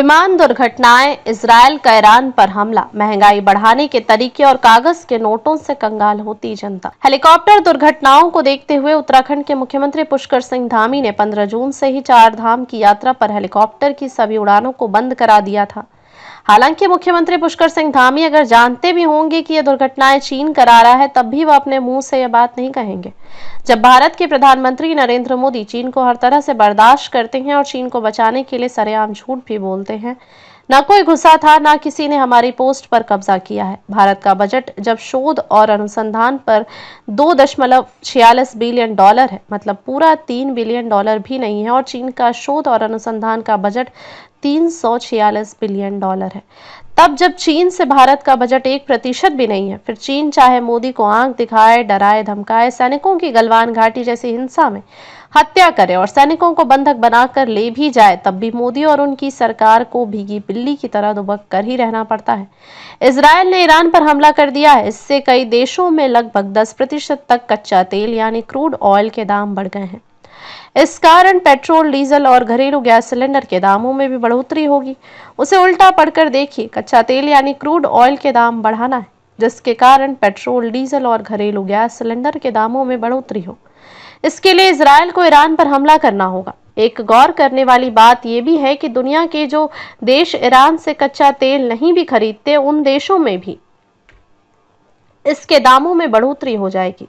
विमान दुर्घटनाएं, इजरायल का ईरान पर हमला, महंगाई बढ़ाने के तरीके और कागज के नोटों से कंगाल होती जनता। हेलीकॉप्टर दुर्घटनाओं को देखते हुए उत्तराखंड के मुख्यमंत्री पुष्कर सिंह धामी ने 15 जून से ही 4 धाम की यात्रा पर हेलीकॉप्टर की सभी उड़ानों को बंद करा दिया था। हालांकि मुख्यमंत्री पुष्कर सिंह धामी अगर जानते भी होंगे कि यह दुर्घटनाएं चीन करा रहा है, तब भी वह अपने मुंह से यह बात नहीं कहेंगे। जब भारत के प्रधानमंत्री नरेंद्र मोदी चीन को हर तरह से बर्दाश्त करते हैं और चीन को बचाने के लिए सरेआम झूठ भी बोलते हैं, ना कोई घुसा था, ना किसी ने हमारी पोस्ट पर कब्जा किया है। भारत का बजट जब शोध और अनुसंधान पर 2.46 बिलियन डॉलर है, मतलब पूरा 3 बिलियन डॉलर भी नहीं है, और चीन का शोध और अनुसंधान का बजट 346 बिलियन डॉलर है। तब जब चीन से भारत का बजट 1% भी नहीं है, फिर चीन चाहे मोदी को आंख दिखाए, डराए, धमकाए, सैनिकों की गलवान घाटी जैसी हिंसा में हत्या करे और सैनिकों को बंधक बनाकर ले भी जाए, तब भी मोदी और उनकी सरकार को भीगी बिल्ली की तरह दुबक कर ही रहना पड़ता है। इजरायल ने ईरान पर हमला कर दिया है। इससे कई देशों में लगभग 10% तक कच्चा तेल यानी क्रूड ऑयल के दाम बढ़ गए हैं। इस कारण पेट्रोल, डीजल और घरेलू गैस सिलेंडर के दामों में भी बढ़ोतरी होगी। उसे उल्टा पढ़कर देखिए, कच्चा तेल यानी क्रूड ऑयल के दाम बढ़ाना है, जिसके कारण पेट्रोल, डीजल और घरेलू गैस सिलेंडर के दामों में बढ़ोतरी हो। इसके लिए इजरायल को ईरान पर हमला करना होगा। एक गौर करने वाली बात यह भी है कि दुनिया के जो देश ईरान से कच्चा तेल नहीं भी खरीदते, उन देशों में भी इसके दामों में बढ़ोतरी हो जाएगी।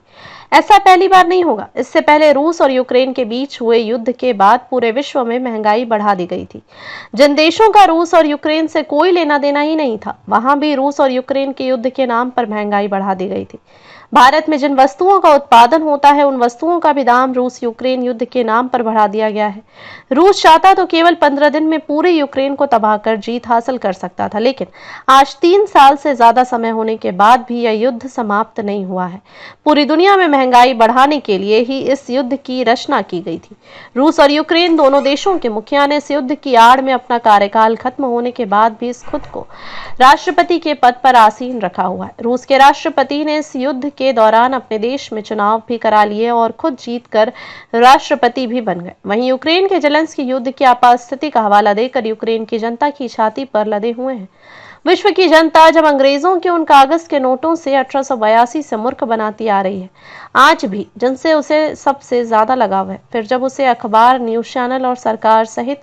ऐसा पहली बार नहीं होगा। इससे पहले रूस और यूक्रेन के बीच हुए युद्ध के बाद पूरे विश्व में महंगाई बढ़ा दी गई थी। जिन देशों का रूस और यूक्रेन से कोई लेना देना ही नहीं था, वहां भी रूस और यूक्रेन के युद्ध के नाम पर महंगाई बढ़ा दी गई थी। भारत में जिन वस्तुओं का उत्पादन होता है, उन वस्तुओं का भी दाम रूस यूक्रेन युद्ध के नाम पर बढ़ा दिया गया है। रूस चाहता तो केवल 15 दिन में पूरे यूक्रेन को तबाह कर जीत हासिल कर सकता था, लेकिन आज 3 साल से ज्यादा समय होने के बाद भी यह युद्ध समाप्त नहीं हुआ है। पूरी दुनिया में महंगाई बढ़ाने के लिए ही इस युद्ध की रचना की गई थी। रूस और यूक्रेन दोनों देशों के मुखिया ने इस युद्ध की आड़ में अपना कार्यकाल खत्म होने के बाद भी इस खुद को राष्ट्रपति के पद पर आसीन रखा हुआ है। रूस के राष्ट्रपति ने इस युद्ध के दौरान अपने देश में चुनाव भी करा लिए और खुद जीतकर राष्ट्रपति भी बन गए। वहीं यूक्रेन के जेलेंस्की युद्ध की आपात स्थिति का हवाला देकर यूक्रेन की जनता की छाती पर लदे हुए हैं। विश्व की जनता जब अंग्रेजों के उन कागज के नोटों से 1882 से मूर्ख बनाती आ रही है, आज भी जिनसे उसे सबसे ज्यादा लगाव है, फिर जब उसे अखबार, न्यूज चैनल और सरकार सहित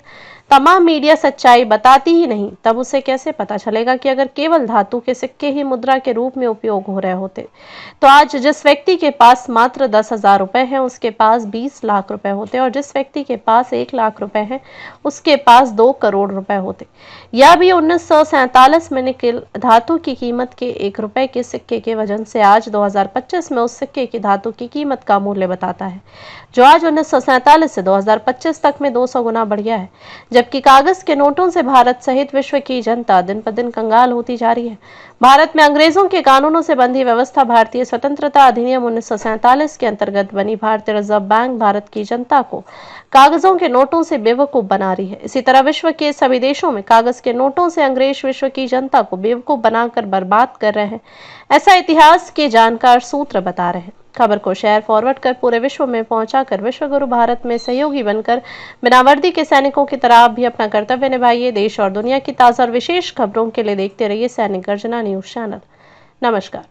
तमाम मीडिया सच्चाई बताती ही नहीं, तब उसे कैसे पता चलेगा कि अगर केवल धातु के सिक्के ही मुद्रा के रूप में उपयोग हो रहे होते, तो आज जिस व्यक्ति के पास मात्र 10,000 रुपए हैं, उसके पास 20 लाख रुपए होते, और जिस व्यक्ति के पास 1 लाख रुपए हैं, उसके पास 2 करोड़ रुपए होते। यह भी 1947 में निकल धातु की कीमत के 1 रुपए के सिक्के के वजन से आज 2025 में उस सिक्के की धातु की कीमत का मूल्य बताता है, जो आज 1947 से 2025 तक में 200 गुना बढ़ गया है। जबकि कागज के नोटों से भारत सहित विश्व की जनता दिन पर दिन कंगाल होती जा रही है। भारत में अंग्रेजों के कानूनों से बंधी व्यवस्था भारतीय स्वतंत्रता अधिनियम 1947 के अंतर्गत बनी भारतीय रिजर्व बैंक भारत की जनता को कागजों के नोटों से बेवकूफ बना रही है। इसी तरह विश्व के सभी देशों में कागज के नोटों से अंग्रेज विश्व की जनता को बेवकूफ बनाकर बर्बाद कर रहे हैं। ऐसा इतिहास के जानकार सूत्र बता रहे हैं। खबर को शेयर फॉरवर्ड कर पूरे विश्व में पहुंचाकर विश्व गुरु भारत में सहयोगी बनकर बिना वर्दी के सैनिकों की तरह आप भी अपना कर्तव्य निभाइए। देश और दुनिया की ताजा और विशेष खबरों के लिए देखते रहिए सैनिक गर्जना न्यूज चैनल। नमस्कार।